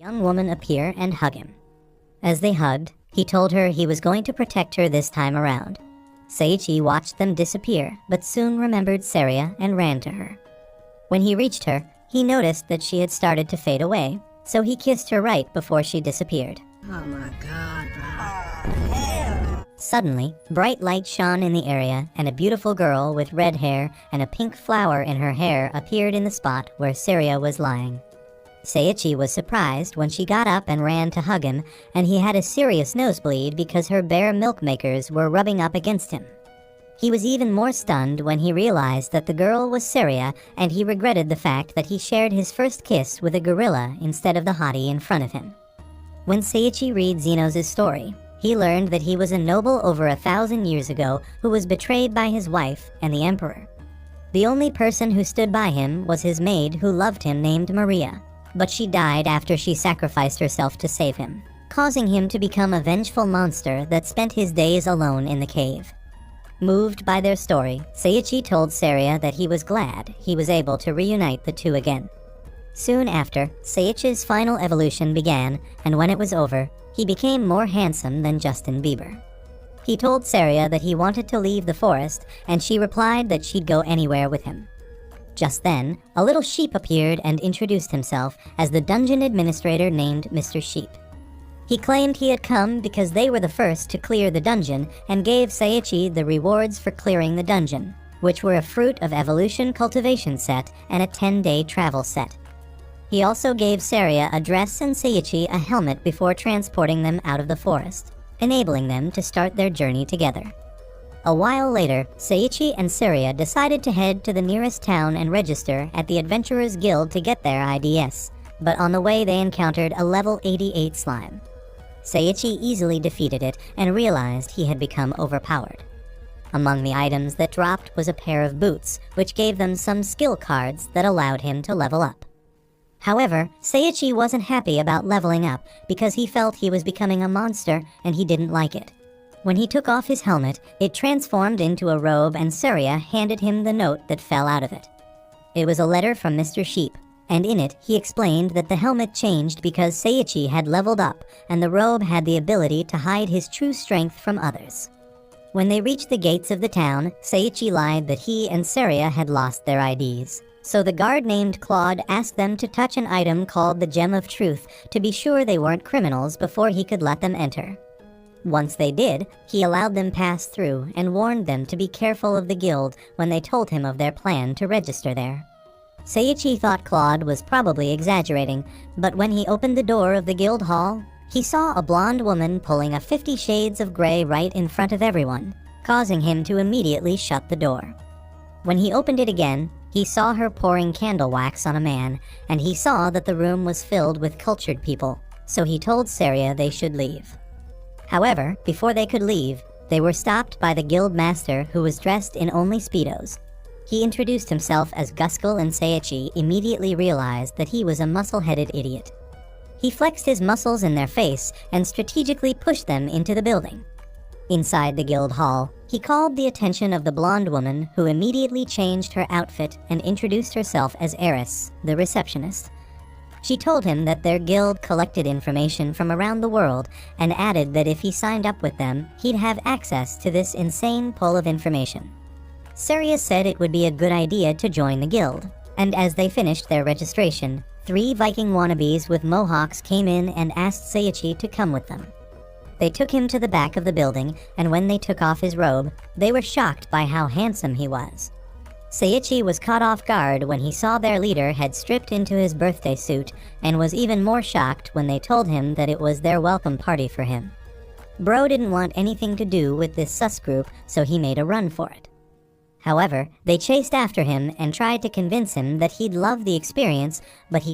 young woman appear and hug him. As they hugged, he told her he was going to protect her this time around. Seiichi watched them disappear, but soon remembered Saria and ran to her. When he reached her, he noticed that she had started to fade away, so he kissed her right before she disappeared. Oh my god, bro. Suddenly, bright light shone in the area, and a beautiful girl with red hair and a pink flower in her hair appeared in the spot where Saria was lying. Seiichi was surprised when she got up and ran to hug him, and he had a serious nosebleed because her bare milk makers were rubbing up against him. He was even more stunned when he realized that the girl was Saria, and he regretted the fact that he shared his first kiss with a gorilla instead of the hottie in front of him. When Seiichi read Zenos' story, he learned that he was a noble over 1,000 years ago who was betrayed by his wife and the emperor. The only person who stood by him was his maid who loved him named Maria, but she died after she sacrificed herself to save him, causing him to become a vengeful monster that spent his days alone in the cave. Moved by their story, Seiichi told Saria that he was glad he was able to reunite the two again. Soon after, Seiichi's final evolution began, and when it was over, he became more handsome than Justin Bieber. He told Saria that he wanted to leave the forest, and she replied that she'd go anywhere with him. Just then, a little sheep appeared and introduced himself as the dungeon administrator named Mr. Sheep. He claimed he had come because they were the first to clear the dungeon and gave Seiichi the rewards for clearing the dungeon, which were a Fruit of Evolution cultivation set and a 10-day travel set. He also gave Saria a dress and Seiichi a helmet before transporting them out of the forest, enabling them to start their journey together. A while later, Seiichi and Saria decided to head to the nearest town and register at the Adventurers Guild to get their IDs, but on the way they encountered a level 88 slime. Seiichi easily defeated it and realized he had become overpowered. Among the items that dropped was a pair of boots, which gave them some skill cards that allowed him to level up. However, Seiichi wasn't happy about leveling up because he felt he was becoming a monster and he didn't like it. When he took off his helmet, it transformed into a robe and Saria handed him the note that fell out of it. It was a letter from Mr. Sheep, and in it he explained that the helmet changed because Seiichi had leveled up and the robe had the ability to hide his true strength from others. When they reached the gates of the town, Seiichi lied that he and Saria had lost their IDs. So the guard named Claude asked them to touch an item called the Gem of Truth to be sure they weren't criminals before he could let them enter. Once they did, he allowed them pass through and warned them to be careful of the guild when they told him of their plan to register there. Seiichi thought Claude was probably exaggerating, but when he opened the door of the guild hall, he saw a blonde woman pulling a 50 Shades of Grey right in front of everyone, causing him to immediately shut the door. When he opened it again, he saw her pouring candle wax on a man, and he saw that the room was filled with cultured people, so he told Saria they should leave. However, before they could leave, they were stopped by the guild master who was dressed in only Speedos. He introduced himself as Guskel, and Seiichi immediately realized that he was a muscle-headed idiot. He flexed his muscles in their face and strategically pushed them into the building. Inside the guild hall, he called the attention of the blonde woman who immediately changed her outfit and introduced herself as Eris, the receptionist. She told him that their guild collected information from around the world and added that if he signed up with them, he'd have access to this insane pool of information. Saria said it would be a good idea to join the guild, and as they finished their registration, 3 Viking wannabes with mohawks came in and asked Seiichi to come with them. They took him to the back of the building, and when they took off his robe, they were shocked by how handsome he was. Seiichi was caught off guard when he saw their leader had stripped into his birthday suit and was even more shocked when they told him that it was their welcome party for him. Bro didn't want anything to do with this sus group, so he made a run for it. However, they chased after him and tried to convince him that he'd love the experience, but he